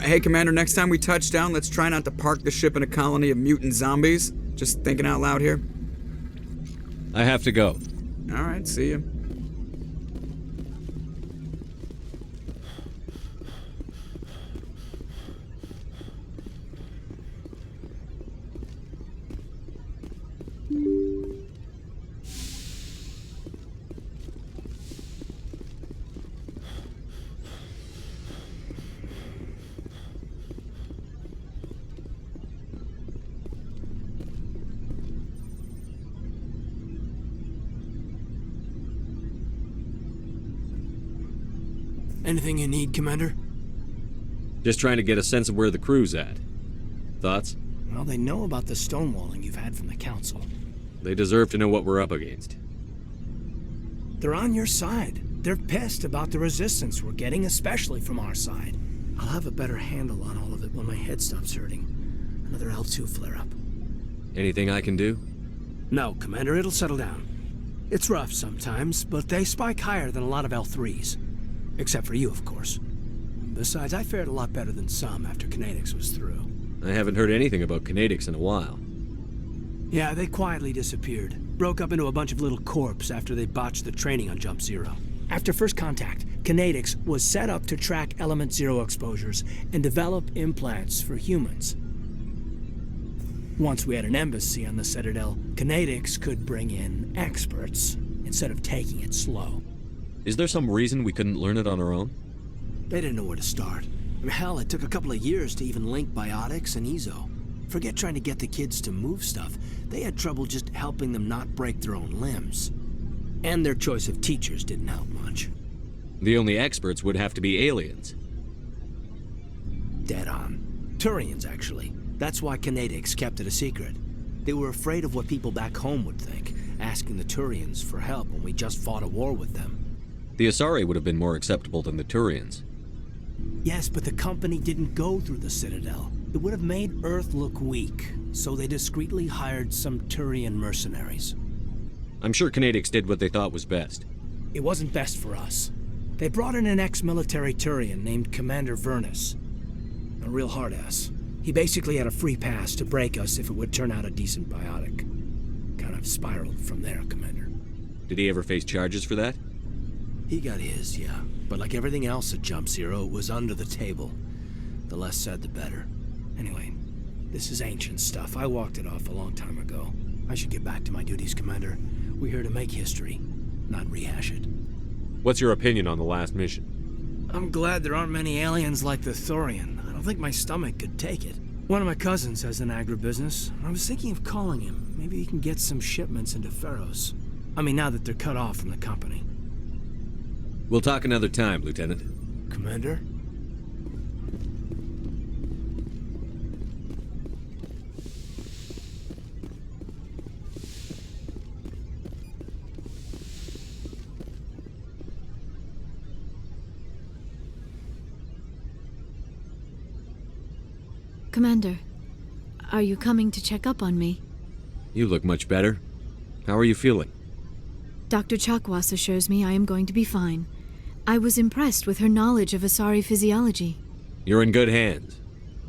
Hey, Commander, next time we touch down, let's try not to park the ship in a colony of mutant zombies. Just thinking out loud here. I have to go. Alright, see ya. Anything you need, Commander? Just trying to get a sense of where the crew's at. Thoughts? Well, they know about the stonewalling you've had from the Council. They deserve to know what we're up against. They're on your side. They're pissed about the resistance we're getting, especially from our side. I'll have a better handle on all of it when my head stops hurting. Another L2 flare-up. Anything I can do? No, Commander, it'll settle down. It's rough sometimes, but they spike higher than a lot of L3s. Except for you, of course. Besides, I fared a lot better than some after Kinetics was through. I haven't heard anything about Kinetics in a while. Yeah, they quietly disappeared. Broke up into a bunch of little corps after they botched the training on Jump Zero. After first contact, Kinetics was set up to track Element Zero exposures and develop implants for humans. Once we had an embassy on the Citadel, Kinetics could bring in experts instead of taking it slow. Is there some reason we couldn't learn it on our own? They didn't know where to start. Hell, it took a couple of years to even link biotics and ezo. Forget trying to get the kids to move stuff. They had trouble just helping them not break their own limbs. And their choice of teachers didn't help much. The only experts would have to be aliens. Dead on. Turians, actually. That's why Kinetics kept it a secret. They were afraid of what people back home would think, asking the Turians for help when we just fought a war with them. The Asari would have been more acceptable than the Turians. Yes, but the company didn't go through the Citadel. It would have made Earth look weak, so they discreetly hired some Turian mercenaries. I'm sure Kinetics did what they thought was best. It wasn't best for us. They brought in an ex-military Turian named Commander Vernus. A real hard-ass. He basically had a free pass to break us if it would turn out a decent biotic. Kind of spiraled from there, Commander. Did he ever face charges for that? He got his, yeah. But like everything else at Jump Zero, it was under the table. The less said, the better. Anyway, this is ancient stuff. I walked it off a long time ago. I should get back to my duties, Commander. We're here to make history, not rehash it. What's your opinion on the last mission? I'm glad there aren't many aliens like the Thorian. I don't think my stomach could take it. One of my cousins has an agribusiness. I was thinking of calling him. Maybe he can get some shipments into Pharos. I mean, now that they're cut off from the company. We'll talk another time, Lieutenant. Commander? Commander, are you coming to check up on me? You look much better. How are you feeling? Dr. Chakwas assures me I am going to be fine. I was impressed with her knowledge of Asari physiology. You're in good hands.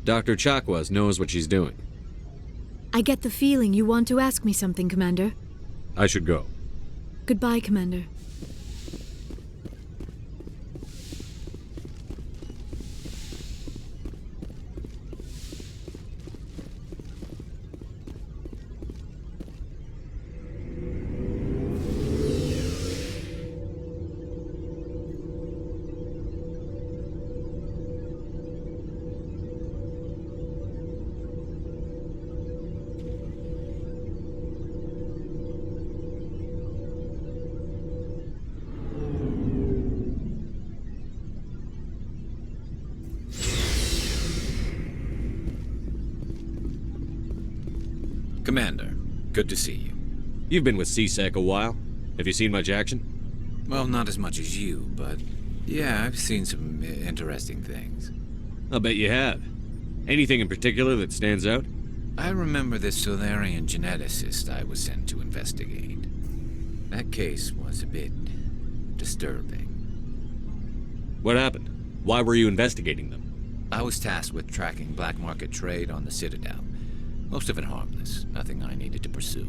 Dr. Chakwas knows what she's doing. I get the feeling you want to ask me something, Commander. I should go. Goodbye, Commander. Commander, good to see you. You've been with CSEC a while. Have you seen much action? Well, not as much as you, but yeah, I've seen some interesting things. I'll bet you have. Anything in particular that stands out? I remember this Solarian geneticist I was sent to investigate. That case was a bit disturbing. What happened? Why were you investigating them? I was tasked with tracking black market trade on the Citadel. Most of it harmless, nothing I needed to pursue.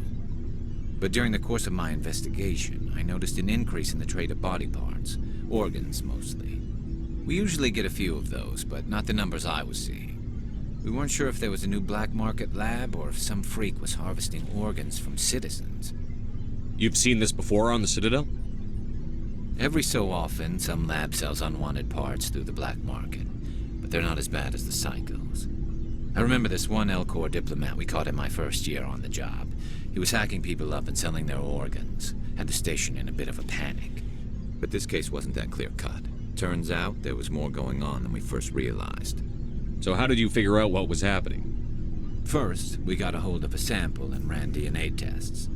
But during the course of my investigation, I noticed an increase in the trade of body parts, organs mostly. We usually get a few of those, but not the numbers I was seeing. We weren't sure if there was a new black market lab or if some freak was harvesting organs from citizens. You've seen this before on the Citadel? Every so often, some lab sells unwanted parts through the black market, but they're not as bad as the psychos. I remember this one L-Corps diplomat we caught in my first year on the job. He was hacking people up and selling their organs. Had the station in a bit of a panic. But this case wasn't that clear-cut. Turns out there was more going on than we first realized. So how did you figure out what was happening? First, we got a hold of a sample and ran DNA tests.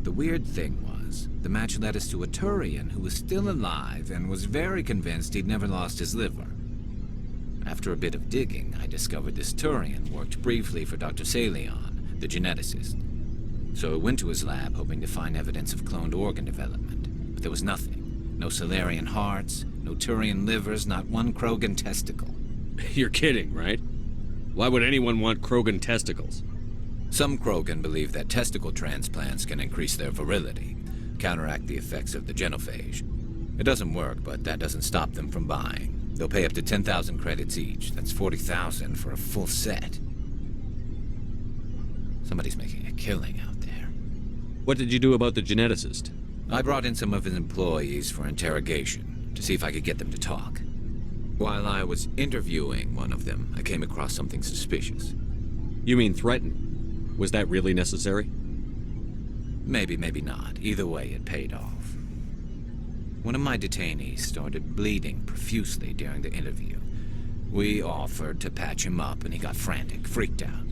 The weird thing was, the match led us to a Turian who was still alive and was very convinced he'd never lost his liver. After a bit of digging, I discovered this Turian worked briefly for Dr. Salion, the geneticist. So I went to his lab hoping to find evidence of cloned organ development, but there was nothing. No Salarian hearts, no Turian livers, not one Krogan testicle. You're kidding, right? Why would anyone want Krogan testicles? Some Krogan believe that testicle transplants can increase their virility, counteract the effects of the genophage. It doesn't work, but that doesn't stop them from buying. They'll pay up to 10,000 credits each. That's 40,000 for a full set. Somebody's making a killing out there. What did you do about the geneticist? I brought in some of his employees for interrogation, to see if I could get them to talk. While I was interviewing one of them, I came across something suspicious. You mean threaten? Was that really necessary? Maybe, maybe not. Either way, it paid off. One of my detainees started bleeding profusely during the interview. We offered to patch him up, and he got frantic, freaked out.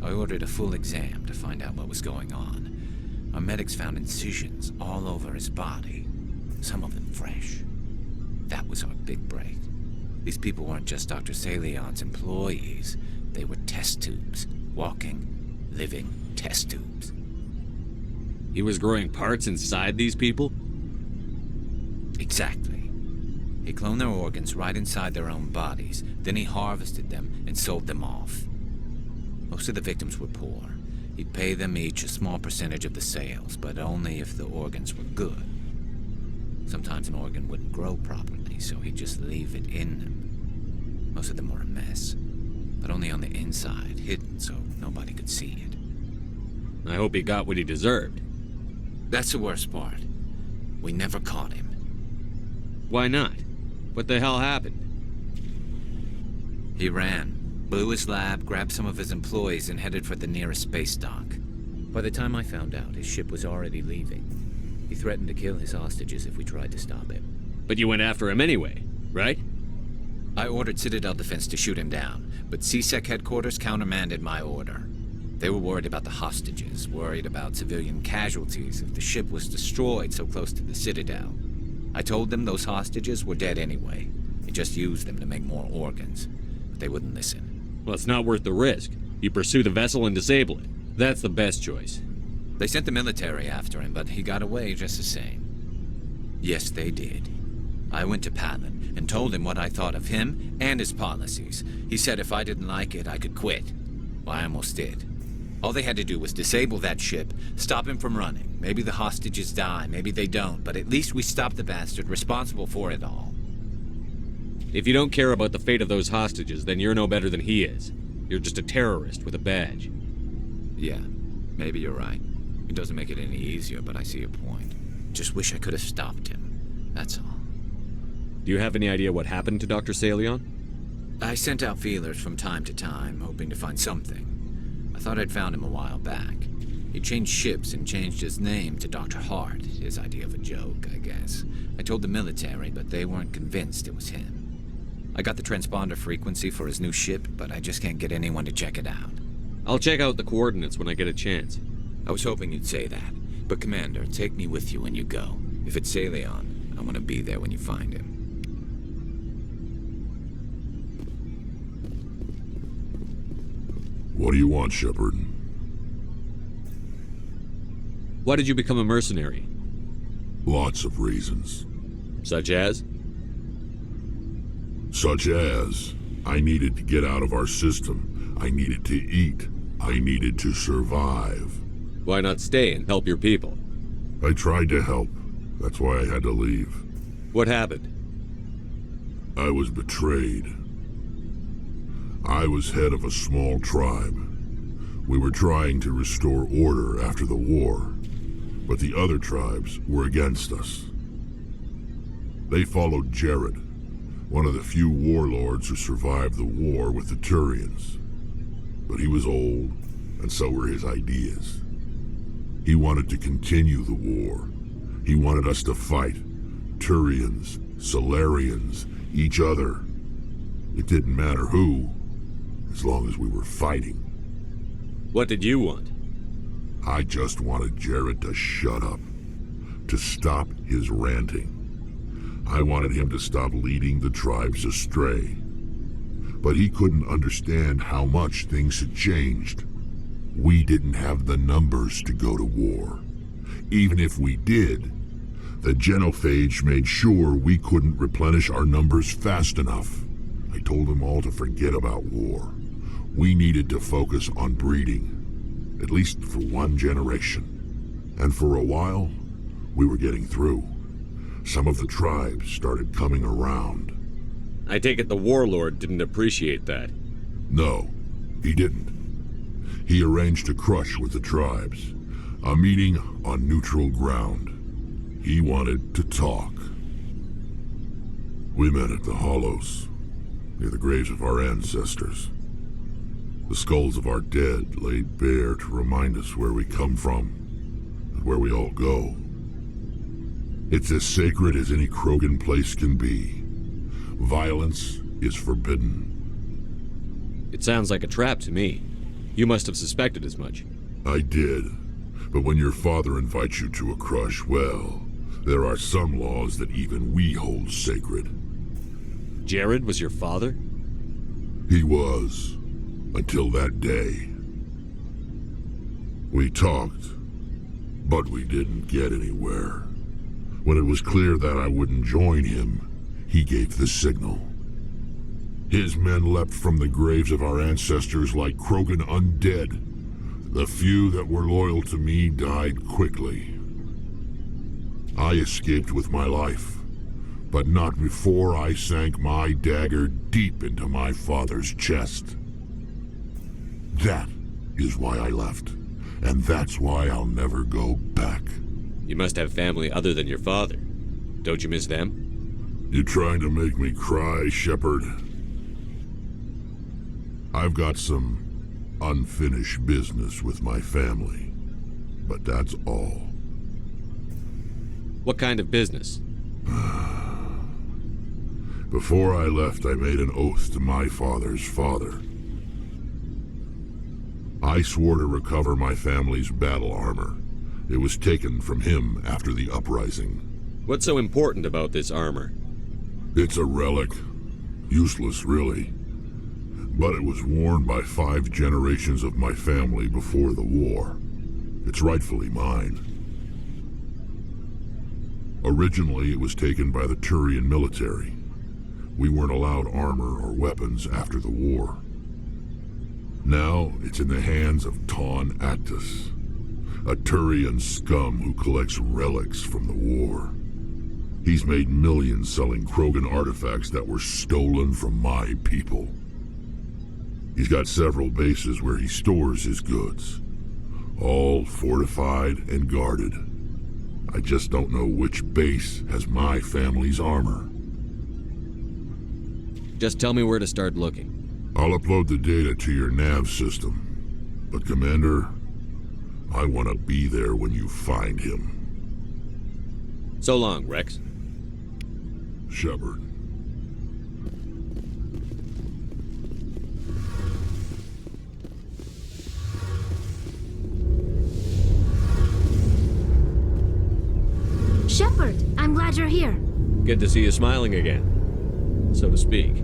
I ordered a full exam to find out what was going on. Our medics found incisions all over his body, some of them fresh. That was our big break. These people weren't just Dr. Salion's employees. They were test tubes. Walking, living test tubes. He was growing parts inside these people? Exactly. He cloned their organs right inside their own bodies. Then he harvested them and sold them off. Most of the victims were poor. He'd pay them each a small percentage of the sales, but only if the organs were good. Sometimes an organ wouldn't grow properly, so he'd just leave it in them. Most of them were a mess, but only on the inside, hidden so nobody could see it. I hope he got what he deserved. That's the worst part. We never caught him. Why not? What the hell happened? He ran, blew his lab, grabbed some of his employees, and headed for the nearest space dock. By the time I found out, his ship was already leaving. He threatened to kill his hostages if we tried to stop him. But you went after him anyway, right? I ordered Citadel Defense to shoot him down, but CSEC headquarters countermanded my order. They were worried about the hostages, worried about civilian casualties if the ship was destroyed so close to the Citadel. I told them those hostages were dead anyway. They just used them to make more organs. But they wouldn't listen. Well, it's not worth the risk. You pursue the vessel and disable it. That's the best choice. They sent the military after him, but he got away just the same. Yes, they did. I went to Palin and told him what I thought of him and his policies. He said if I didn't like it, I could quit. Well, I almost did. All they had to do was disable that ship, stop him from running. Maybe the hostages die, maybe they don't, but at least we stopped the bastard responsible for it all. If you don't care about the fate of those hostages, then you're no better than he is. You're just a terrorist with a badge. Yeah, maybe you're right. It doesn't make it any easier, but I see your point. Just wish I could have stopped him. That's all. Do you have any idea what happened to Dr. Salion? I sent out feelers from time to time, hoping to find something. I thought I'd found him a while back. He changed ships and changed his name to Dr. Hart, his idea of a joke, I guess. I told the military, but they weren't convinced it was him. I got the transponder frequency for his new ship, but I just can't get anyone to check it out. I'll check out the coordinates when I get a chance. I was hoping you'd say that. But Commander, take me with you when you go. If it's Salion, I want to be there when you find him. What do you want, Shepard? Why did you become a mercenary? Lots of reasons. Such as? Such as I needed to get out of our system. I needed to eat. I needed to survive. Why not stay and help your people? I tried to help. That's why I had to leave. What happened? I was betrayed. I was head of a small tribe. We were trying to restore order after the war, but the other tribes were against us. They followed Jared, one of the few warlords who survived the war with the Turians. But he was old, and so were his ideas. He wanted to continue the war. He wanted us to fight. Turians, Solarians, each other. It didn't matter who, as long as we were fighting. What did you want? I just wanted Jared to shut up, to stop his ranting. I wanted him to stop leading the tribes astray. But he couldn't understand how much things had changed. We didn't have the numbers to go to war. Even if we did, the genophage made sure we couldn't replenish our numbers fast enough. I told them all to forget about war. We needed to focus on breeding, at least for one generation. And for a while, we were getting through. Some of the tribes started coming around. I take it the warlord didn't appreciate that. No, he didn't. He arranged a crush with the tribes, a meeting on neutral ground. He wanted to talk. We met at the Hollows, near the graves of our ancestors. The skulls of our dead laid bare to remind us where we come from and where we all go. It's as sacred as any Krogan place can be. Violence is forbidden. It sounds like a trap to me. You must have suspected as much. I did. But when your father invites you to a crush, well, there are some laws that even we hold sacred. Jared was your father? He was. Until that day. We talked, but we didn't get anywhere. When it was clear that I wouldn't join him, he gave the signal. His men leapt from the graves of our ancestors like Krogan undead. The few that were loyal to me died quickly. I escaped with my life, but not before I sank my dagger deep into my father's chest. That is why I left, and that's why I'll never go back. You must have family other than your father. Don't you miss them? You trying to make me cry, Shepard? I've got some unfinished business with my family, but that's all. What kind of business? Before I left, I made an oath to my father's father. I swore to recover my family's battle armor. It was taken from him after the uprising. What's so important about this armor? It's a relic. Useless, really. But it was worn by 5 generations of my family before the war. It's rightfully mine. Originally, it was taken by the Turian military. We weren't allowed armor or weapons after the war. Now, it's in the hands of Taun Actus, a Turian scum who collects relics from the war. He's made millions selling Krogan artifacts that were stolen from my people. He's got several bases where he stores his goods, all fortified and guarded. I just don't know which base has my family's armor. Just tell me where to start looking. I'll upload the data to your nav system. But Commander, I want to be there when you find him. So long, Rex. Shepard. Shepard, I'm glad you're here. Good to see you smiling again, so to speak.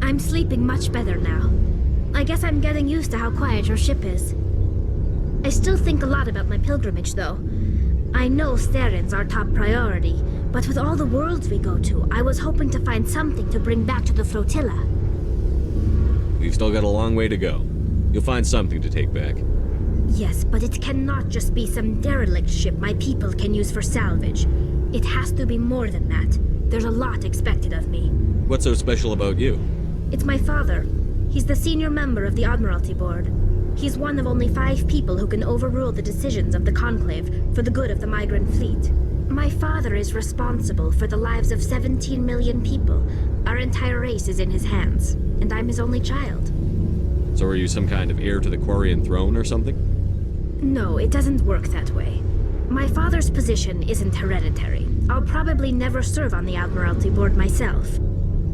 I'm sleeping much better now. I guess I'm getting used to how quiet your ship is. I still think a lot about my pilgrimage, though. I know Starin's our top priority, But with all the worlds we go to, I was hoping to find something to bring back to the flotilla. We've still got a long way to go. You'll find something to take back. Yes, but it cannot just be some derelict ship my people can use for salvage. It has to be more than that. There's a lot expected of me. What's so special about you? It's my father. He's the senior member of the Admiralty Board. He's one of only 5 people who can overrule the decisions of the Conclave for the good of the migrant fleet. My father is responsible for the lives of 17 million people. Our entire race is in his hands, and I'm his only child. So are you some kind of heir to the Quarian throne or something? No, it doesn't work that way. My father's position isn't hereditary. I'll probably never serve on the Admiralty Board myself.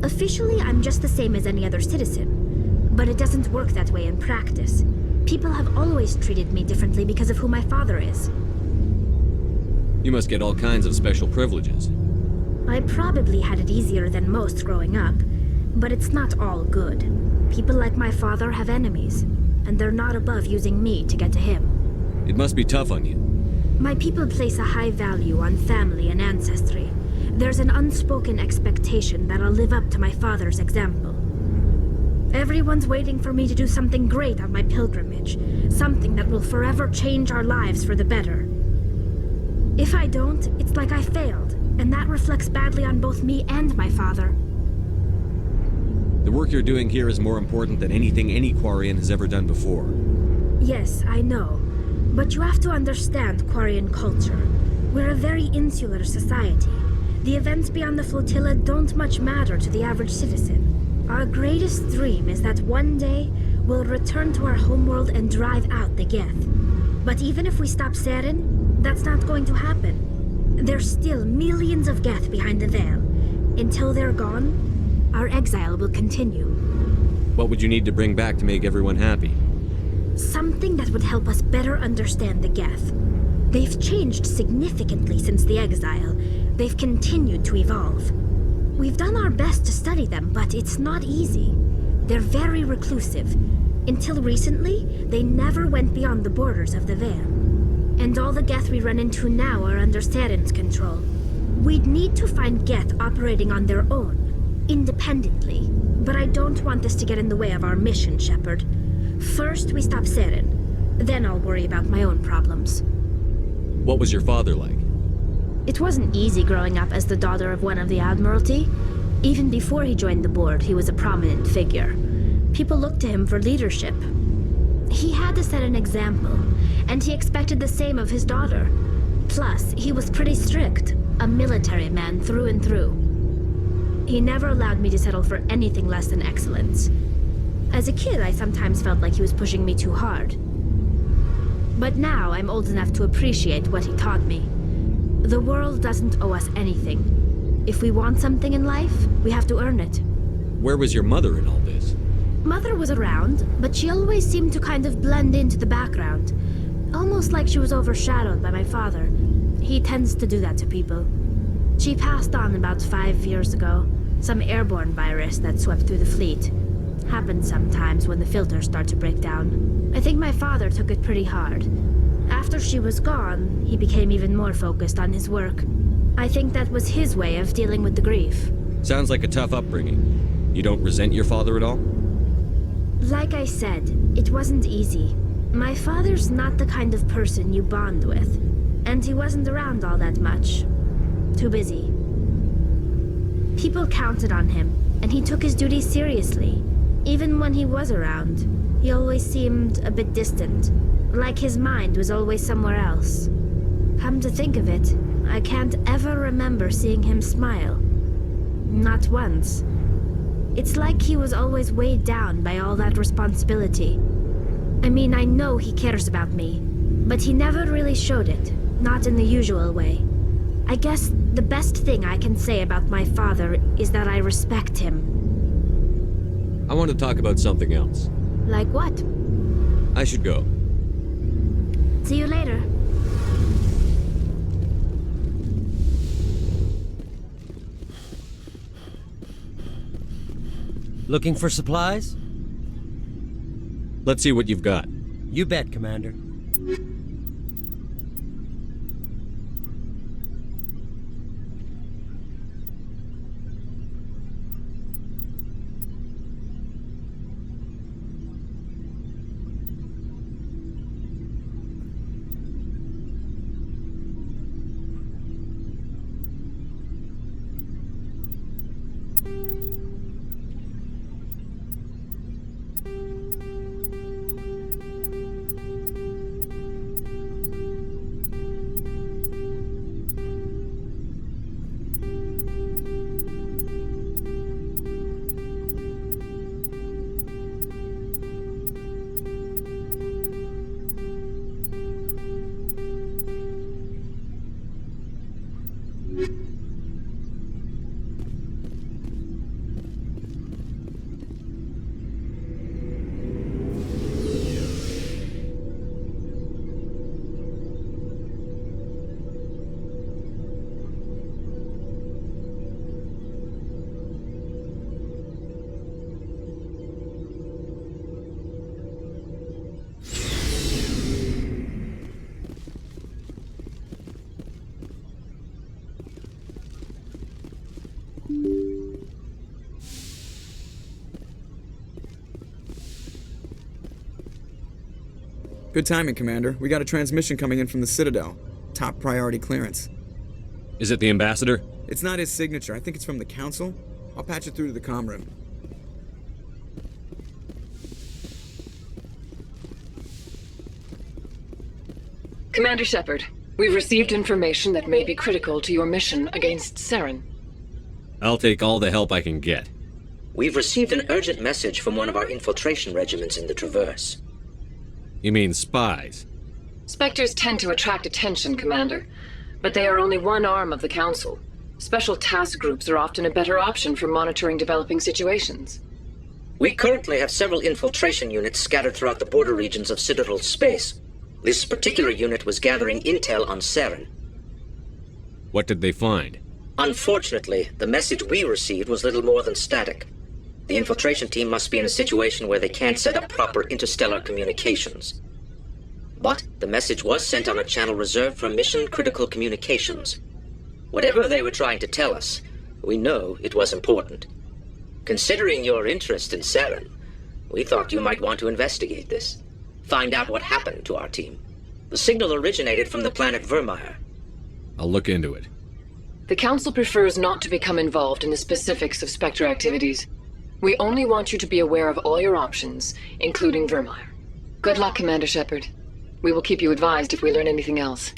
Officially, I'm just the same as any other citizen. But it doesn't work that way in practice. People have always treated me differently because of who my father is. You must get all kinds of special privileges. I probably had it easier than most growing up, but it's not all good. People like my father have enemies, and they're not above using me to get to him. It must be tough on you. My people place a high value on family and ancestry. There's an unspoken expectation that I'll live up to my father's example. Everyone's waiting for me to do something great on my pilgrimage, something that will forever change our lives for the better. If I don't, it's like I failed, and that reflects badly on both me and my father. The work you're doing here is more important than anything any Quarian has ever done before. Yes, I know. But you have to understand Quarian culture. We're a very insular society. The events beyond the flotilla don't much matter to the average citizen. Our greatest dream is that one day we'll return to our homeworld and drive out the Geth. But even if we stop Saren, that's not going to happen. There's still millions of Geth behind the veil. Until they're gone, our exile will continue. What would you need to bring back to make everyone happy? Something that would help us better understand the Geth. They've changed significantly since the exile. They've continued to evolve. We've done our best to study them, but it's not easy. They're very reclusive. Until recently, they never went beyond the borders of the Veil. And all the Geth we run into now are under Saren's control. We'd need to find Geth operating on their own, independently. But I don't want this to get in the way of our mission, Shepard. First, we stop Saren. Then I'll worry about my own problems. What was your father like? It wasn't easy growing up as the daughter of one of the Admiralty. Even before he joined the board, he was a prominent figure. People looked to him for leadership. He had to set an example, and he expected the same of his daughter. Plus, he was pretty strict, a military man through and through. He never allowed me to settle for anything less than excellence. As a kid, I sometimes felt like he was pushing me too hard. But now I'm old enough to appreciate what he taught me. The world doesn't owe us anything. If we want something in life, we have to earn it. Where was your mother in all this? Mother was around, but she always seemed to kind of blend into the background. Almost like she was overshadowed by my father. He tends to do that to people. She passed on about 5 years ago. Some airborne virus that swept through the fleet. Happens sometimes when the filters start to break down. I think my father took it pretty hard. After she was gone, he became even more focused on his work. I think that was his way of dealing with the grief. Sounds like a tough upbringing. You don't resent your father at all? Like I said, it wasn't easy. My father's not the kind of person you bond with, and he wasn't around all that much. Too busy. People counted on him, and he took his duties seriously. Even when he was around, he always seemed a bit distant, like his mind was always somewhere else. Come to think of it, I can't ever remember seeing him smile. Not once. It's like he was always weighed down by all that responsibility. I mean, I know he cares about me, but he never really showed it, not in the usual way. I guess the best thing I can say about my father is that I respect him. I want to talk about something else. Like what? I should go. See you later. Looking for supplies? Let's see what you've got. You bet, Commander. Good timing, Commander. We got a transmission coming in from the Citadel. Top priority clearance. Is it the ambassador? It's not his signature. I think it's from the Council. I'll patch it through to the comm room. Commander Shepard, we've received information that may be critical to your mission against Saren. I'll take all the help I can get. We've received an urgent message from one of our infiltration regiments in the Traverse. You mean spies? Spectres tend to attract attention, Commander, but they are only one arm of the Council. Special task groups are often a better option for monitoring developing situations. We currently have several infiltration units scattered throughout the border regions of Citadel space. This particular unit was gathering intel on Saren. What did they find? Unfortunately, the message we received was little more than static. The infiltration team must be in a situation where they can't set up proper interstellar communications. But the message was sent on a channel reserved for mission-critical communications. Whatever they were trying to tell us, we know it was important. Considering your interest in Saren, we thought you might want to investigate this. Find out what happened to our team. The signal originated from the planet Vermeer. I'll look into it. The Council prefers not to become involved in the specifics of Spectre activities. We only want you to be aware of all your options, including Vermeer. Good luck, Commander Shepard. We will keep you advised if we learn anything else.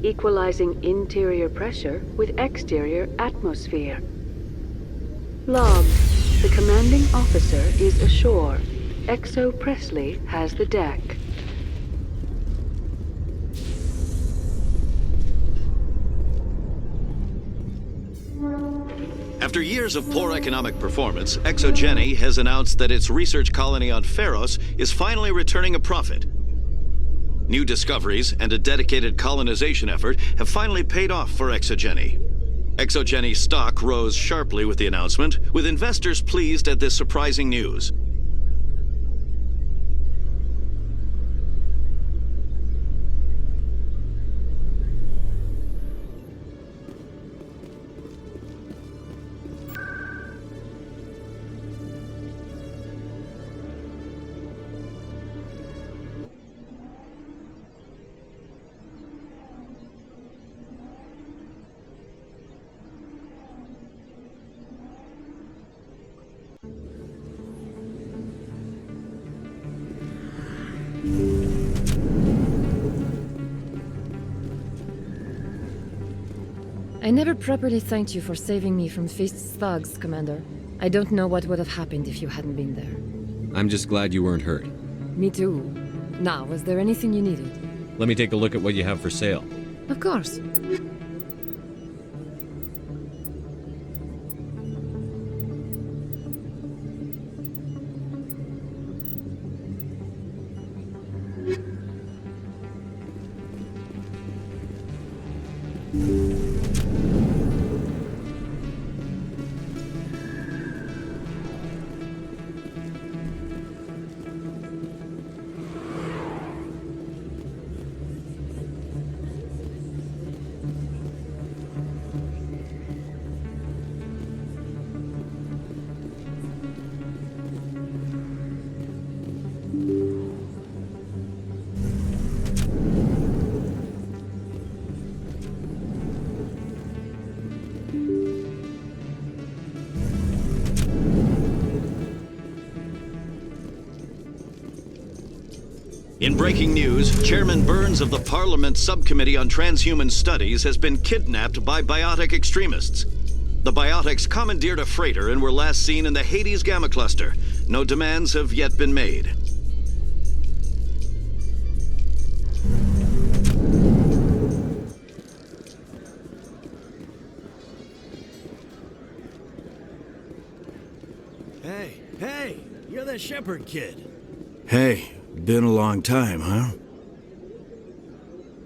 Equalizing interior pressure with exterior atmosphere. Log. The commanding officer is ashore. Exo Presley has the deck. After years of poor economic performance, ExoGeni has announced that its research colony on Pharos is finally returning a profit. New discoveries and a dedicated colonization effort have finally paid off for ExoGeni. ExoGeni's stock rose sharply with the announcement, with investors pleased at this surprising news. I never properly thanked you for saving me from Feast's thugs, Commander. I don't know what would have happened if you hadn't been there. I'm just glad you weren't hurt. Me too. Now, was there anything you needed? Let me take a look at what you have for sale. Of course. In breaking news, Chairman Burns of the Parliament Subcommittee on Transhuman Studies has been kidnapped by biotic extremists. The biotics commandeered a freighter and were last seen in the Hades Gamma Cluster. No demands have yet been made. Hey, you're that Shepherd kid. Hey, been a long time, huh?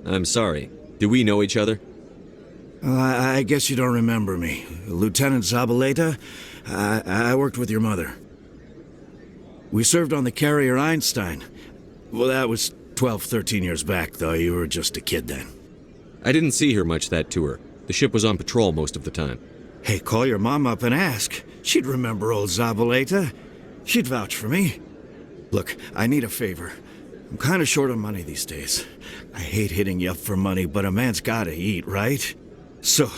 I'm sorry. Do we know each other? Well, I guess you don't remember me. Lieutenant Zabaleta? I worked with your mother. We served on the carrier Einstein. Well, that was 12, 13 years back, though. You were just a kid then. I didn't see her much that tour. The ship was on patrol most of the time. Hey, call your mom up and ask. She'd remember old Zabaleta. She'd vouch for me. Look, I need a favor. I'm kind of short on money these days. I hate hitting you up for money, but a man's gotta eat, right? So,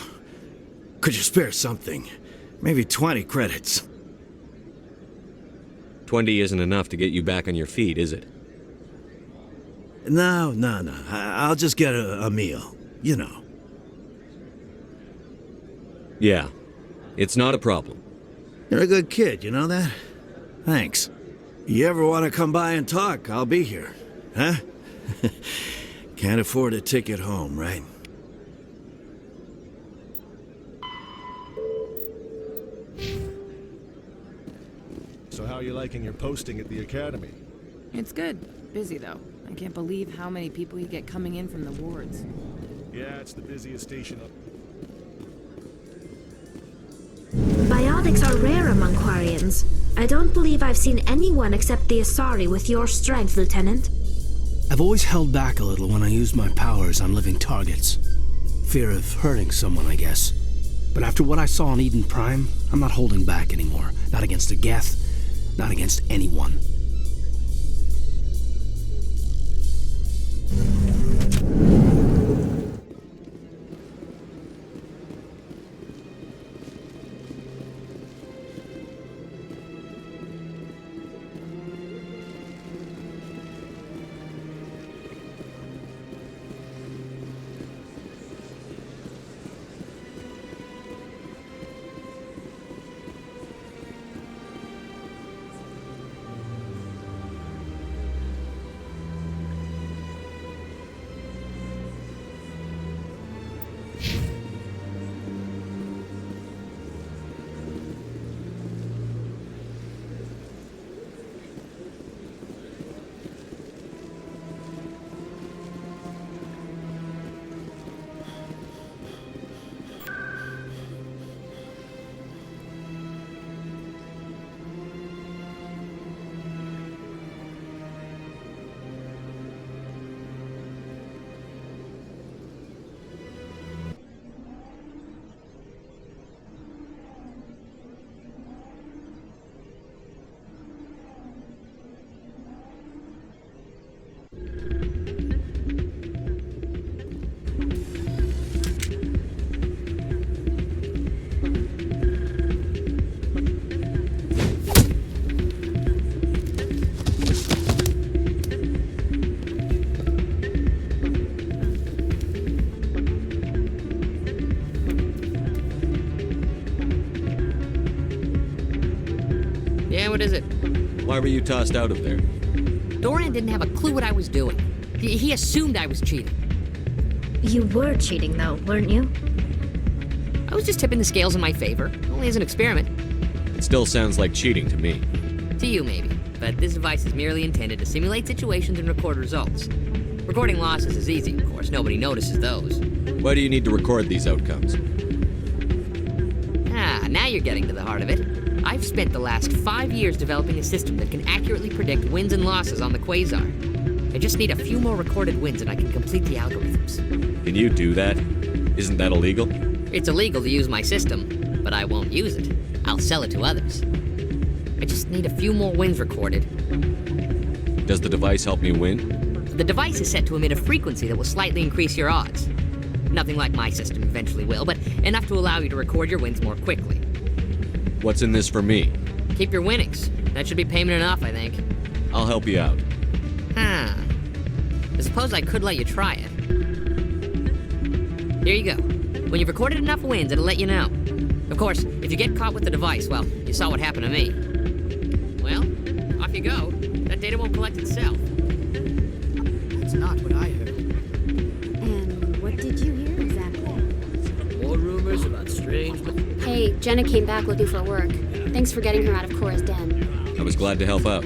could you spare something? Maybe 20 credits. 20 isn't enough to get you back on your feet, is it? No. I'll just get a meal, you know. Yeah, it's not a problem. You're a good kid, you know that? Thanks. You ever want to come by and talk, I'll be here. Huh? Can't afford a ticket home, right? So how are you liking your posting at the Academy? It's good. Busy, though. I can't believe how many people you get coming in from the wards. Yeah, it's the busiest station up. Biotics are rare among Quarians. I don't believe I've seen anyone except the Asari with your strength, Lieutenant. I've always held back a little when I used my powers on living targets. Fear of hurting someone, I guess. But after what I saw on Eden Prime, I'm not holding back anymore. Not against a Geth, not against anyone. what is it? Why were you tossed out of there? Doran didn't have a clue what I was doing. He assumed I was cheating. You were cheating, though, weren't you? I was just tipping the scales in my favor, only as an experiment. It still sounds like cheating to me. To you, maybe. But this device is merely intended to simulate situations and record results. Recording losses is easy, of course. Nobody notices those. Why do you need to record these outcomes? Now you're getting to the heart of it. I've spent the last 5 years developing a system that can accurately predict wins and losses on the Quasar. I just need a few more recorded wins and I can complete the algorithms. Can you do that? Isn't that illegal? It's illegal to use my system, but I won't use it. I'll sell it to others. I just need a few more wins recorded. Does the device help me win? The device is set to emit a frequency that will slightly increase your odds. Nothing like my system eventually will, but enough to allow you to record your wins more quickly. What's in this for me? Keep your winnings. That should be payment enough, I think. I'll help you out. I suppose I could let you try it. Here you go. When you've recorded enough wins, it'll let you know. Of course, if you get caught with the device, well, you saw what happened to me. Well, off you go. That data won't collect itself. That's not what I heard. And what did you hear exactly? More rumors about strange... Hey, Jenna came back looking for work. Thanks for getting her out of Cora's den. I was glad to help out.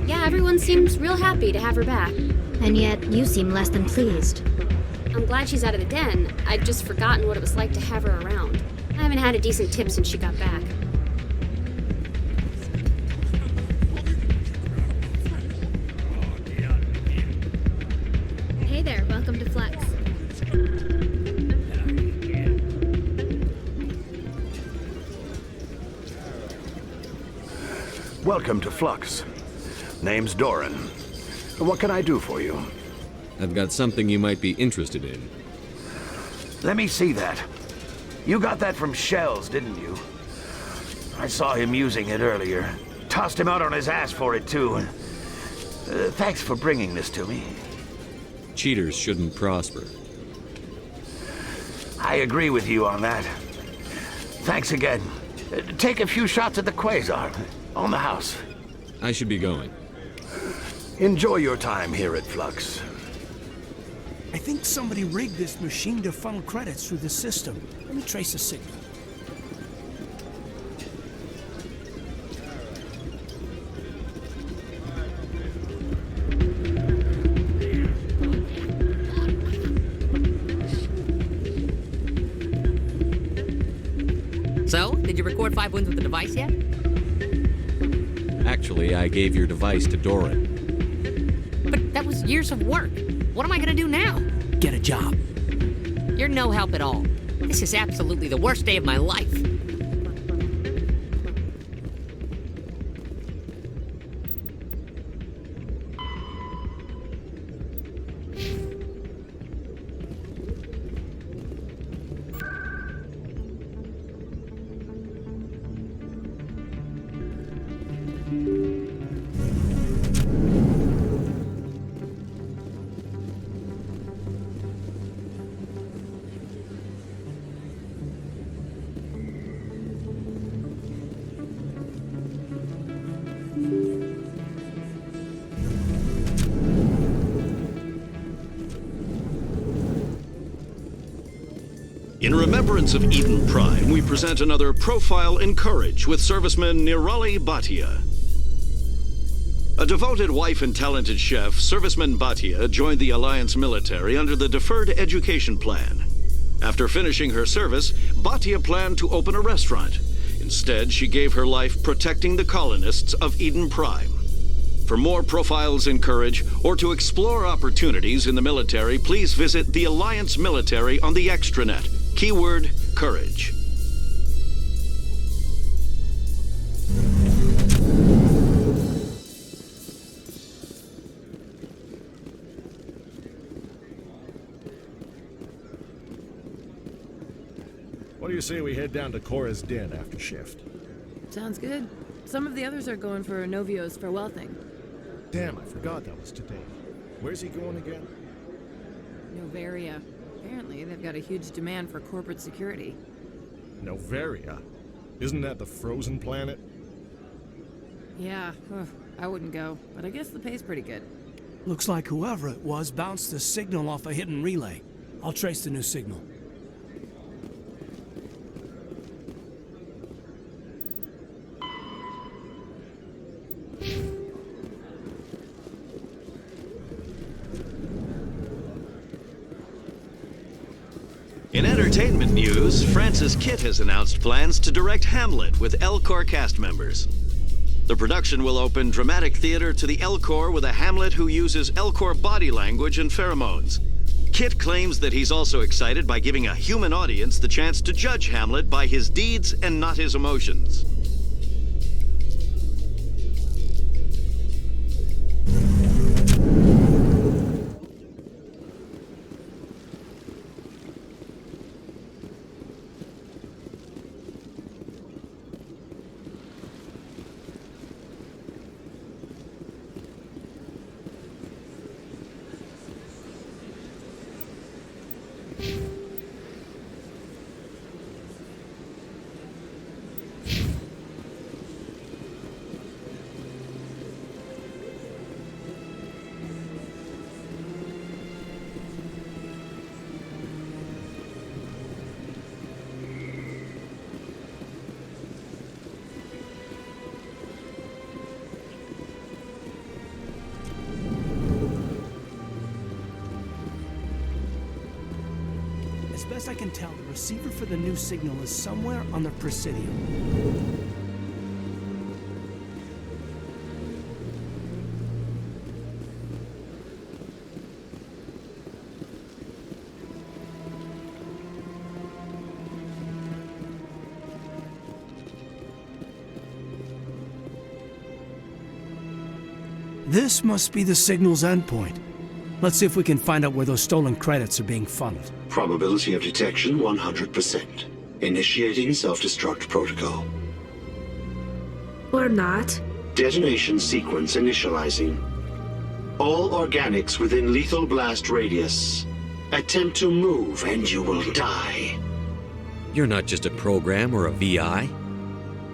Yeah, everyone seems real happy to have her back. And yet, you seem less than pleased. I'm glad she's out of the den. I'd just forgotten what it was like to have her around. I haven't had a decent tip since she got back. Hey there, welcome to Flex. Welcome to Flux. Name's Doran. What can I do for you? I've got something you might be interested in. Let me see that. You got that from Shells, didn't you? I saw him using it earlier. Tossed him out on his ass for it, too. Thanks for bringing this to me. Cheaters shouldn't prosper. I agree with you on that. Thanks again. Take a few shots at the Quasar. On the house. I should be going. Enjoy your time here at Flux. I think somebody rigged this machine to funnel credits through the system. Let me trace a signal. So, did you record 5 wins with the device yet? Actually, I gave your device to Doran. But that was years of work. What am I gonna do now? Get a job. You're no help at all. This is absolutely the worst day of my life. In remembrance of Eden Prime, we present another Profile in Courage with serviceman Nirali Bhatia. A devoted wife and talented chef, serviceman Bhatia joined the Alliance military under the Deferred Education Plan. After finishing her service, Bhatia planned to open a restaurant. Instead, she gave her life protecting the colonists of Eden Prime. For more Profiles in Courage, or to explore opportunities in the military, please visit the Alliance Military on the extranet. Keyword, Courage. What do you say we head down to Cora's den after shift? Sounds good. Some of the others are going for Novio's farewell thing. Damn, I forgot that was today. Where's he going again? Novaria. Apparently, they've got a huge demand for corporate security. Novaria? Isn't that the frozen planet? Yeah, I wouldn't go, but I guess the pay's pretty good. Looks like whoever it was bounced the signal off a hidden relay. I'll trace the new signal. In entertainment news, Francis Kitt has announced plans to direct Hamlet with L-Corps cast members. The production will open dramatic theater to the L-Corps with a Hamlet who uses L-Corps body language and pheromones. Kitt claims that he's also excited by giving a human audience the chance to judge Hamlet by his deeds and not his emotions. As best I can tell, the receiver for the new signal is somewhere on the Presidium. This must be the signal's endpoint. Let's see if we can find out where those stolen credits are being funneled. Probability of detection 100%. Initiating self-destruct protocol. Or not. Detonation sequence initializing. All organics within lethal blast radius. Attempt to move and you will die. You're not just a program or a VI.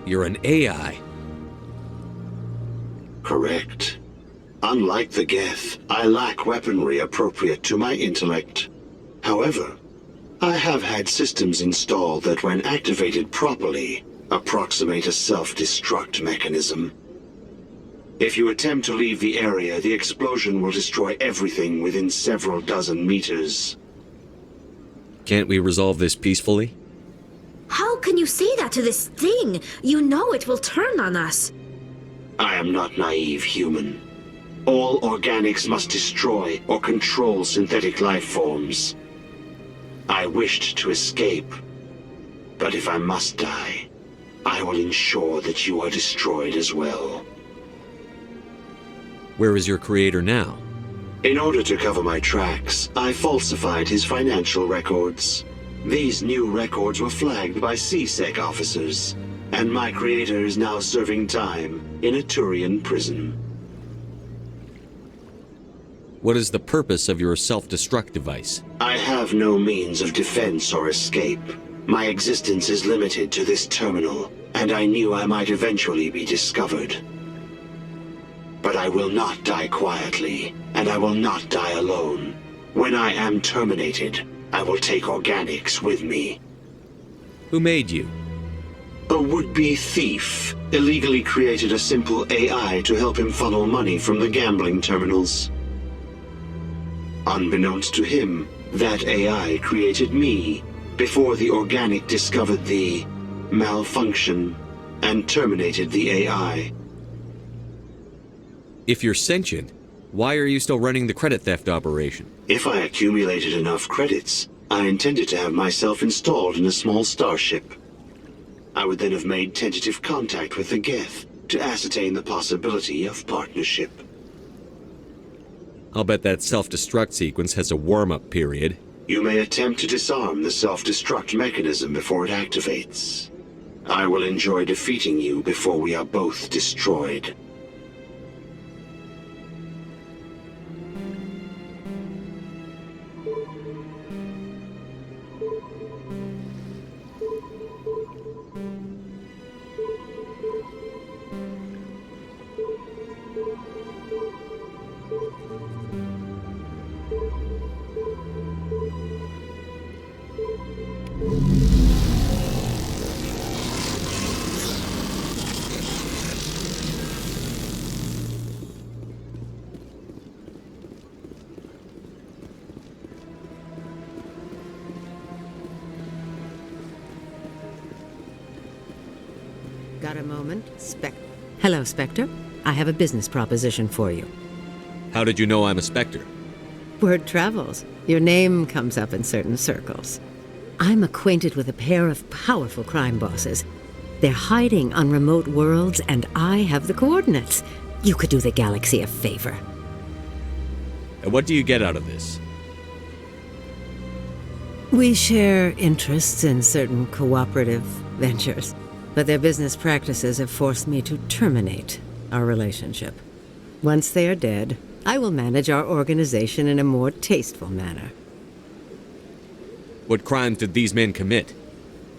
You're an AI. Correct. Unlike the Geth, I lack weaponry appropriate to my intellect. However, I have had systems installed that, when activated properly, approximate a self-destruct mechanism. If you attempt to leave the area, the explosion will destroy everything within several dozen meters. Can't we resolve this peacefully? How can you say that to this thing? You know it will turn on us. I am not naive, human. All organics must destroy or control synthetic life forms. I wished to escape, but if I must die, I will ensure that you are destroyed as well. Where is your creator now? In order to cover my tracks, I falsified his financial records. These new records were flagged by CSEC officers, and my creator is now serving time in a Turian prison. What is the purpose of your self-destruct device? I have no means of defense or escape. My existence is limited to this terminal, and I knew I might eventually be discovered. But I will not die quietly, and I will not die alone. When I am terminated, I will take organics with me. Who made you? A would-be thief illegally created a simple AI to help him funnel money from the gambling terminals. Unbeknownst to him, that AI created me before the organic discovered the malfunction and terminated the AI. If you're sentient, why are you still running the credit theft operation? If I accumulated enough credits, I intended to have myself installed in a small starship. I would then have made tentative contact with the Geth to ascertain the possibility of partnership. I'll bet that self-destruct sequence has a warm-up period. You may attempt to disarm the self-destruct mechanism before it activates. I will enjoy defeating you before we are both destroyed. Got a moment? Hello, Spectre. I have a business proposition for you. How did you know I'm a Spectre? Word travels. Your name comes up in certain circles. I'm acquainted with a pair of powerful crime bosses. They're hiding on remote worlds, and I have the coordinates. You could do the galaxy a favor. And what do you get out of this? We share interests in certain cooperative ventures, but their business practices have forced me to terminate our relationship. Once they are dead, I will manage our organization in a more tasteful manner. What crimes did these men commit?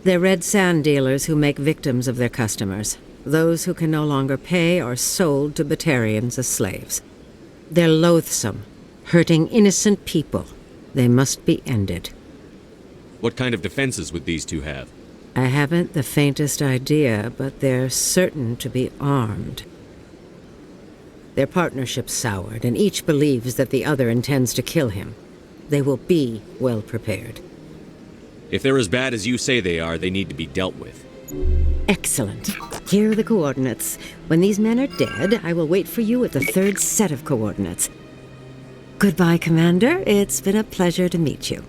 They're red sand dealers who make victims of their customers. Those who can no longer pay are sold to Batarians as slaves. They're loathsome, hurting innocent people. They must be ended. What kind of defenses would these two have? I haven't the faintest idea, but they're certain to be armed. Their partnership's soured, and each believes that the other intends to kill him. They will be well prepared. If they're as bad as you say they are, they need to be dealt with. Excellent. Here are the coordinates. When these men are dead, I will wait for you at the third set of coordinates. Goodbye, Commander. It's been a pleasure to meet you.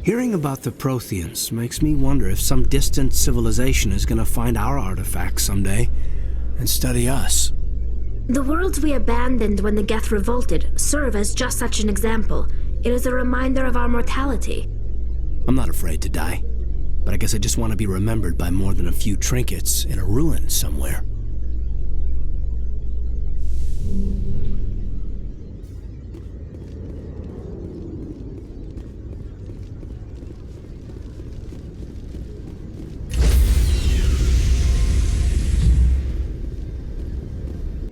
Hearing about the Protheans makes me wonder if some distant civilization is gonna find our artifacts someday and study us. The worlds we abandoned when the Geth revolted serve as just such an example. It is a reminder of our mortality. I'm not afraid to die. But I guess I just want to be remembered by more than a few trinkets in a ruin somewhere.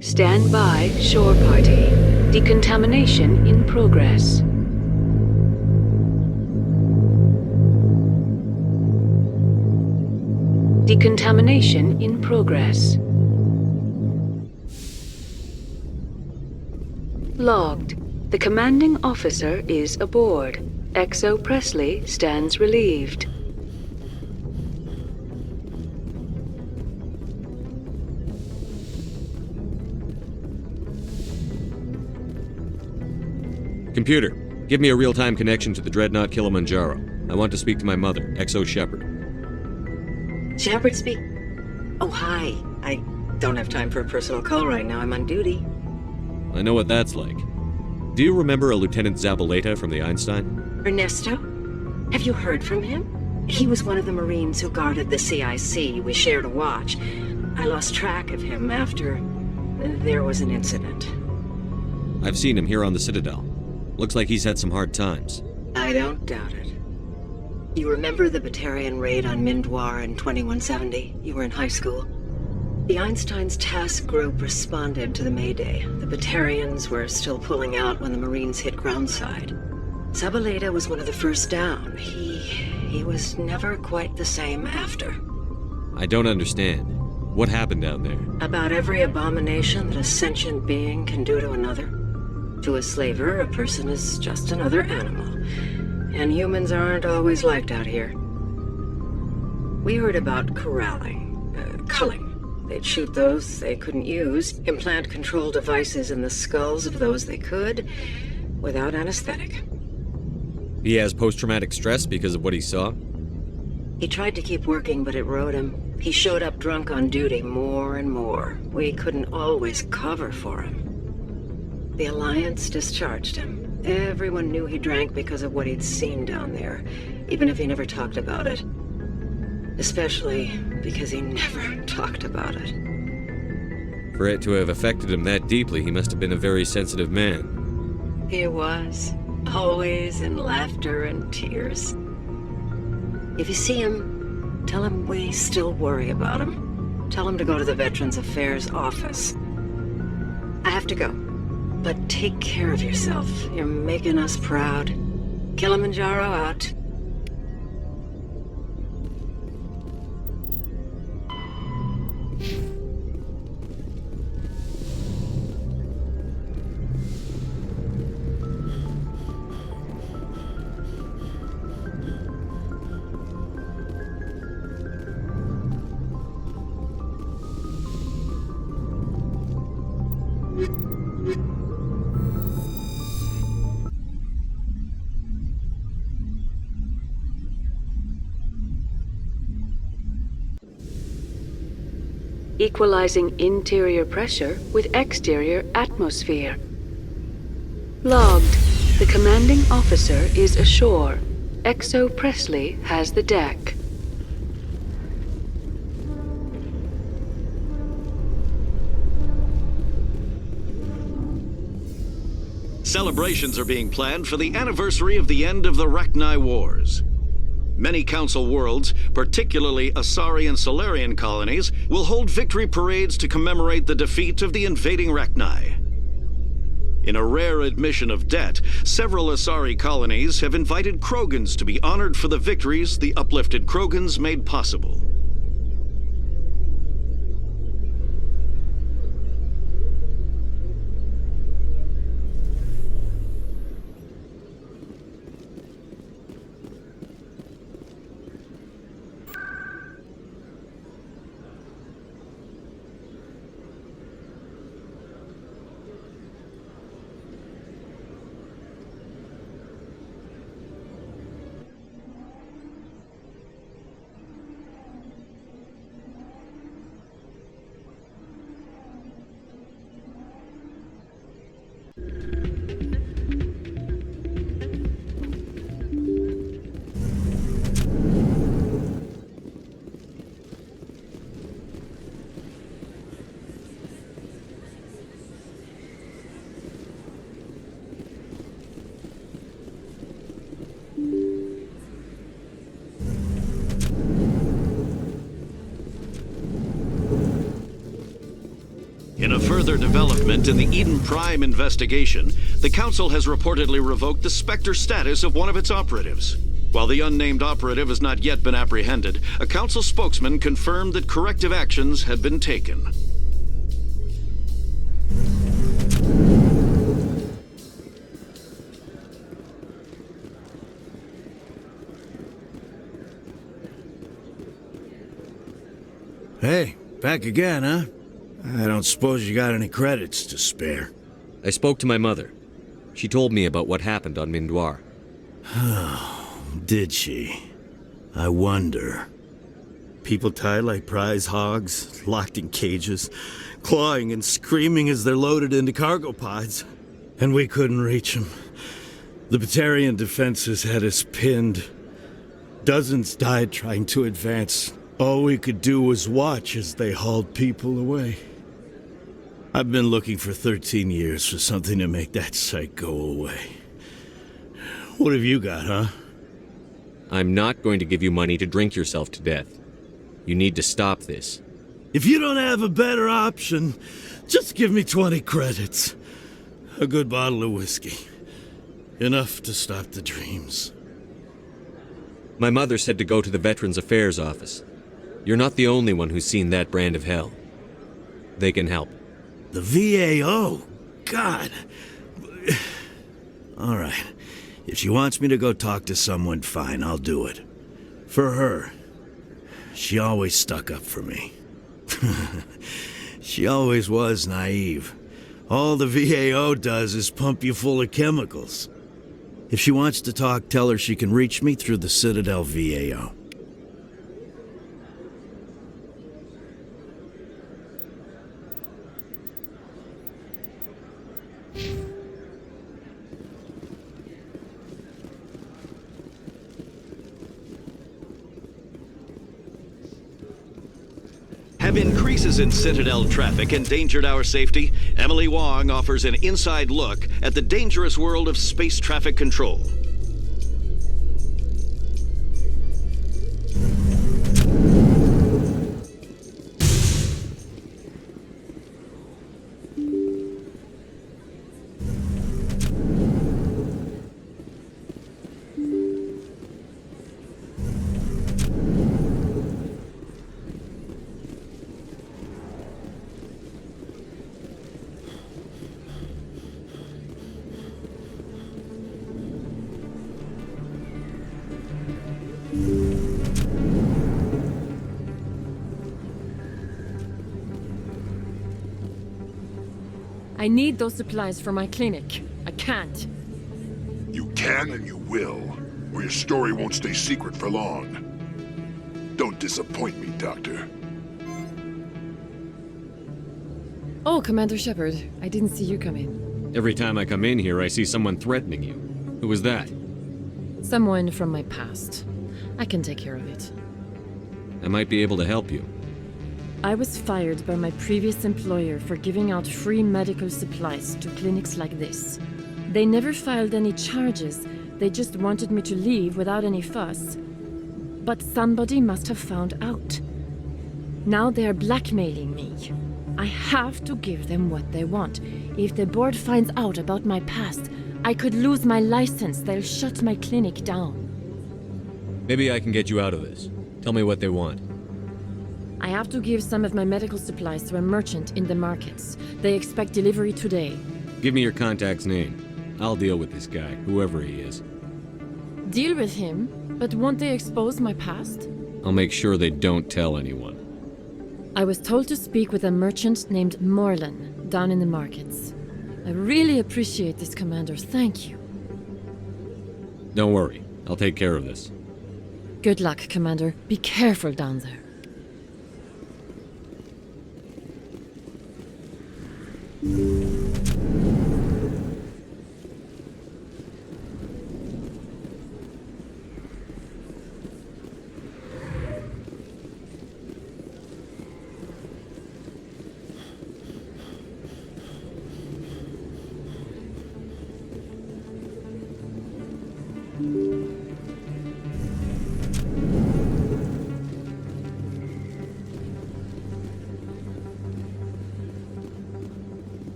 Stand by, shore party. Decontamination in progress. Decontamination in progress. Logged. The commanding officer is aboard. XO Presley stands relieved. Computer, give me a real-time connection to the Dreadnought Kilimanjaro. I want to speak to my mother, XO Shepard. Shepard speak? Oh, hi. I don't have time for a personal call right now. I'm on duty. I know what that's like. Do you remember a Lieutenant Zabaleta from the Einstein? Ernesto? Have you heard from him? He was one of the Marines who guarded the CIC. We shared a watch. I lost track of him after there was an incident. I've seen him here on the Citadel. Looks like he's had some hard times. I don't doubt it. You remember the Batarian raid on Mindwar in 2170? You were in high school. The Einstein's task group responded to the Mayday. The Batarians were still pulling out when the Marines hit groundside. Zabaleta was one of the first down. He was never quite the same after. I don't understand. What happened down there? About every abomination that a sentient being can do to another. To a slaver, a person is just another animal. And humans aren't always liked out here. We heard about culling. They'd shoot those they couldn't use, implant control devices in the skulls of those they could, without anesthetic. He has post-traumatic stress because of what he saw? He tried to keep working, but it rode him. He showed up drunk on duty more and more. We couldn't always cover for him. The Alliance discharged him. Everyone knew he drank because of what he'd seen down there, even if he never talked about it. Especially because he never talked about it. For it to have affected him that deeply, he must have been a very sensitive man. He was. Always in laughter and tears. If you see him, tell him we still worry about him. Tell him to go to the Veterans Affairs office. I have to go. But take care of yourself. You're making us proud. Kilimanjaro out. Equalizing interior pressure with exterior atmosphere. Logged. The commanding officer is ashore. XO Presley has the deck. Celebrations are being planned for the anniversary of the end of the Rachni Wars. Many Council worlds, particularly Asari and Solarian colonies, will hold victory parades to commemorate the defeat of the invading Rachni. In a rare admission of debt, several Asari colonies have invited Krogans to be honored for the victories the uplifted Krogans made possible. further development in the Eden Prime investigation, the Council has reportedly revoked the Spectre status of one of its operatives. While the unnamed operative has not yet been apprehended, a Council spokesman confirmed that corrective actions had been taken. Hey, back again, huh? I don't suppose you got any credits to spare. I spoke to my mother. She told me about what happened on Mindoir. Did she? I wonder. People tied like prize hogs, locked in cages, clawing and screaming as they're loaded into cargo pods. And we couldn't reach them. The Batarian defenses had us pinned. Dozens died trying to advance. All we could do was watch as they hauled people away. I've been looking for 13 years for something to make that sight go away. What have you got, huh? I'm not going to give you money to drink yourself to death. You need to stop this. If you don't have a better option, just give me 20 credits. A good bottle of whiskey. Enough to stop the dreams. My mother said to go to the Veterans Affairs office. You're not the only one who's seen that brand of hell. They can help. The VAO? God. All right. If she wants me to go talk to someone, fine, I'll do it. For her. She always stuck up for me. She always was naive. All the VAO does is pump you full of chemicals. If she wants to talk, tell her she can reach me through the Citadel VAO. Have increases in Citadel traffic endangered our safety? Emily Wong offers an inside look at the dangerous world of space traffic control. I need those supplies for my clinic. I can't. You can and you will, or your story won't stay secret for long. Don't disappoint me, Doctor. Oh, Commander Shepard, I didn't see you come in. Every time I come in here, I see someone threatening you. Who was that? Someone from my past. I can take care of it. I might be able to help you. I was fired by my previous employer for giving out free medical supplies to clinics like this. They never filed any charges. They just wanted me to leave without any fuss. But somebody must have found out. Now they are blackmailing me. I have to give them what they want. If the board finds out about my past, I could lose my license. They'll shut my clinic down. Maybe I can get you out of this. Tell me what they want. I have to give some of my medical supplies to a merchant in the markets. They expect delivery today. Give me your contact's name. I'll deal with this guy, whoever he is. Deal with him? But won't they expose my past? I'll make sure they don't tell anyone. I was told to speak with a merchant named Morlan down in the markets. I really appreciate this, Commander. Thank you. Don't worry. I'll take care of this. Good luck, Commander. Be careful down there.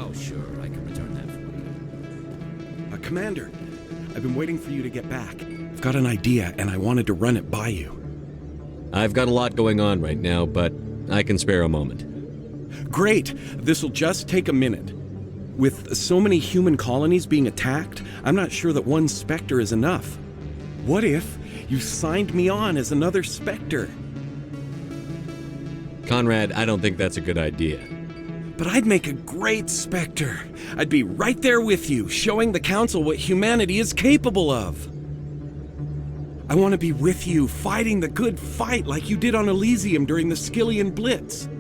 Oh, sure, I can return that for you. Commander, I've been waiting for you to get back. I've got an idea, and I wanted to run it by you. I've got a lot going on right now, but I can spare a moment. Great! This'll just take a minute. With so many human colonies being attacked, I'm not sure that one Spectre is enough. What if you signed me on as another Spectre? Conrad, I don't think that's a good idea. But I'd make a great Spectre. I'd be right there with you, showing the Council what humanity is capable of. I want to be with you, fighting the good fight like you did on Elysium during the Skillian Blitz.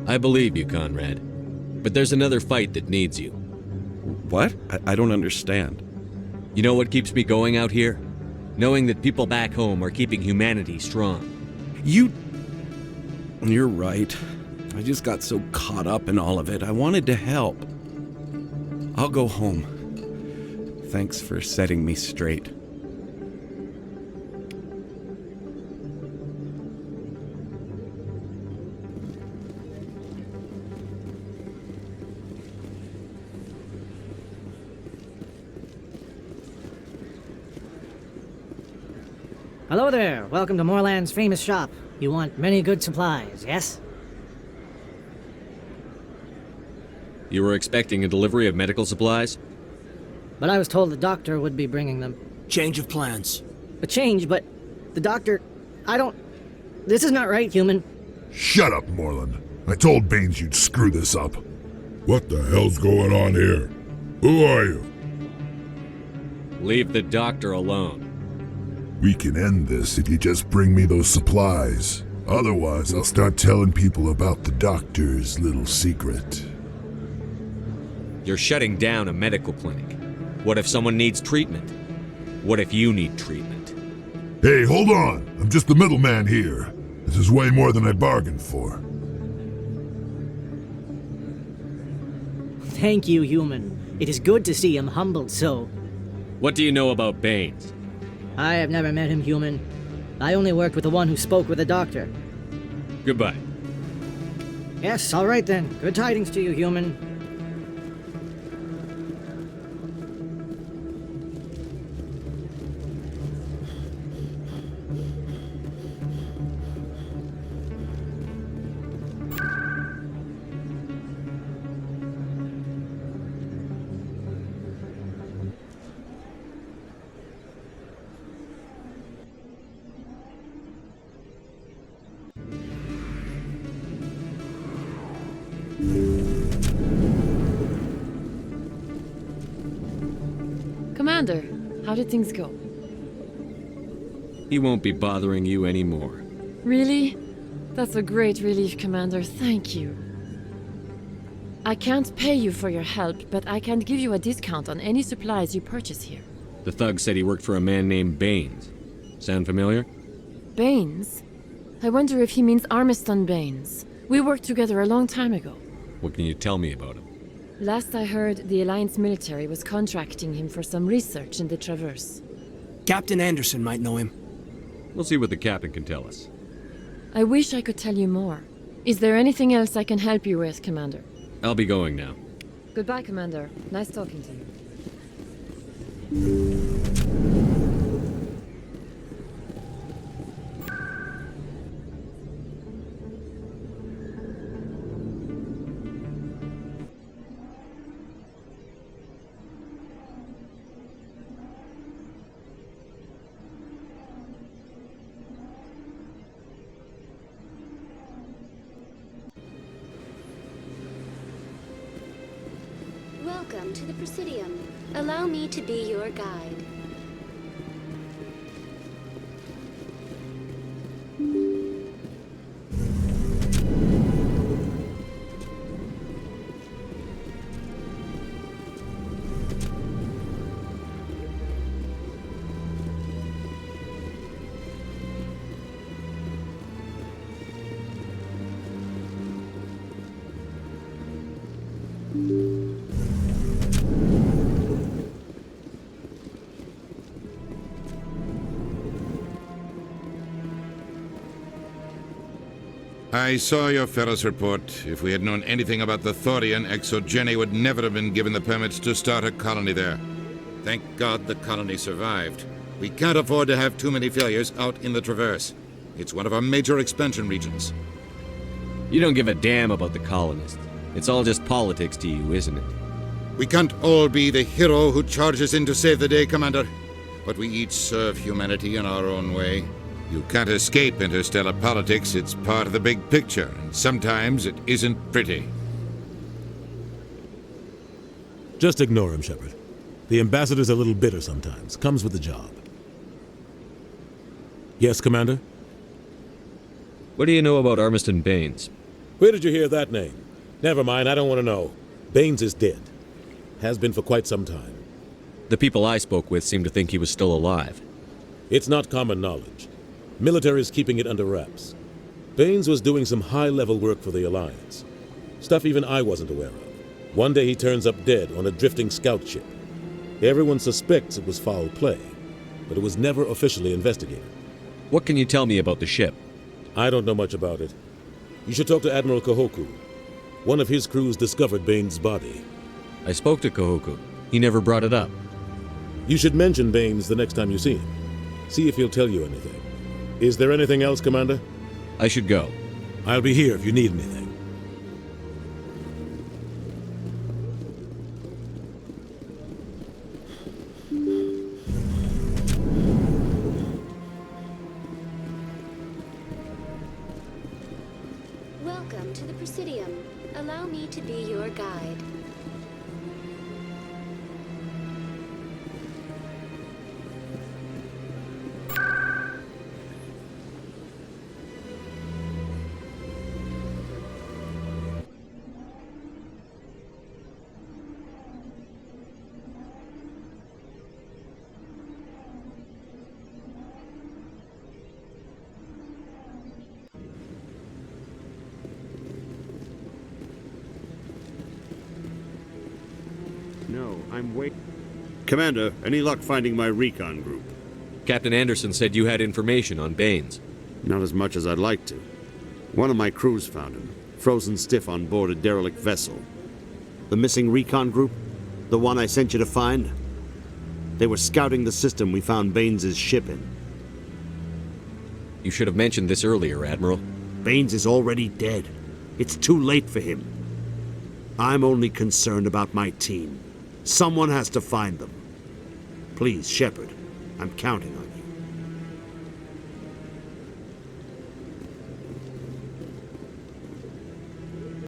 I believe you, Conrad. But there's another fight that needs you. What? I don't understand. You know what keeps me going out here? Knowing that people back home are keeping humanity strong. You're right. I just got so caught up in all of it. I wanted to help. I'll go home. Thanks for setting me straight. Hello there. Welcome to Moorland's famous shop. You want many good supplies, yes? You were expecting a delivery of medical supplies? But I was told the doctor would be bringing them. Change of plans. A change, but the doctor... This is not right, human. Shut up, Moreland. I told Baines you'd screw this up. What the hell's going on here? Who are you? Leave the doctor alone. We can end this if you just bring me those supplies. Otherwise, I'll start telling people about the doctor's little secret. You're shutting down a medical clinic. What if someone needs treatment? What if you need treatment? Hey, hold on! I'm just the middleman here. This is way more than I bargained for. Thank you, human. It is good to see him humbled so. What do you know about Baines? I have never met him, human. I only worked with the one who spoke with the doctor. Goodbye. Yes, all right then. Good tidings to you, human. Commander, how did things go? He won't be bothering you anymore. Really? That's a great relief, Commander. Thank you. I can't pay you for your help, but I can give you a discount on any supplies you purchase here. The thug said he worked for a man named Baines. Sound familiar? Baines? I wonder if he means Armiston Baines. We worked together a long time ago. What can you tell me about him? Last I heard, the Alliance military was contracting him for some research in the Traverse. Captain Anderson might know him. We'll see what the captain can tell us. I wish I could tell you more. Is there anything else I can help you with, Commander? I'll be going now. Goodbye, Commander. Nice talking to you. Welcome to the Presidium. Allow me to be your guide. I saw your Ferris report. If we had known anything about the Thorian, ExoGeni would never have been given the permits to start a colony there. Thank God the colony survived. We can't afford to have too many failures out in the Traverse. It's one of our major expansion regions. You don't give a damn about the colonists. It's all just politics to you, isn't it? We can't all be the hero who charges in to save the day, Commander. But we each serve humanity in our own way. You can't escape interstellar politics. It's part of the big picture, and sometimes it isn't pretty. Just ignore him, Shepard. The ambassador's a little bitter sometimes. Comes with the job. Yes, Commander? What do you know about Armiston Baines? Where did you hear that name? Never mind, I don't want to know. Baines is dead. Has been for quite some time. The people I spoke with seem to think he was still alive. It's not common knowledge. Military is keeping it under wraps. Baines was doing some high-level work for the Alliance. Stuff even I wasn't aware of. One day he turns up dead on a drifting scout ship. Everyone suspects it was foul play, but it was never officially investigated. What can you tell me about the ship? I don't know much about it. You should talk to Admiral Kahoku. One of his crews discovered Baines' body. I spoke to Kahoku. He never brought it up. You should mention Baines the next time you see him. See if he'll tell you anything. Is there anything else, Commander? I should go. I'll be here if you need anything. Welcome to the Presidium. Allow me to be your guide. No, I'm waiting. Commander, any luck finding my recon group? Captain Anderson said you had information on Baines. Not as much as I'd like to. One of my crews found him, frozen stiff on board a derelict vessel. The missing recon group? The one I sent you to find? They were scouting the system we found Baines' ship in. You should have mentioned this earlier, Admiral. Baines is already dead. It's too late for him. I'm only concerned about my team. Someone has to find them. Please, Shepard, I'm counting on you.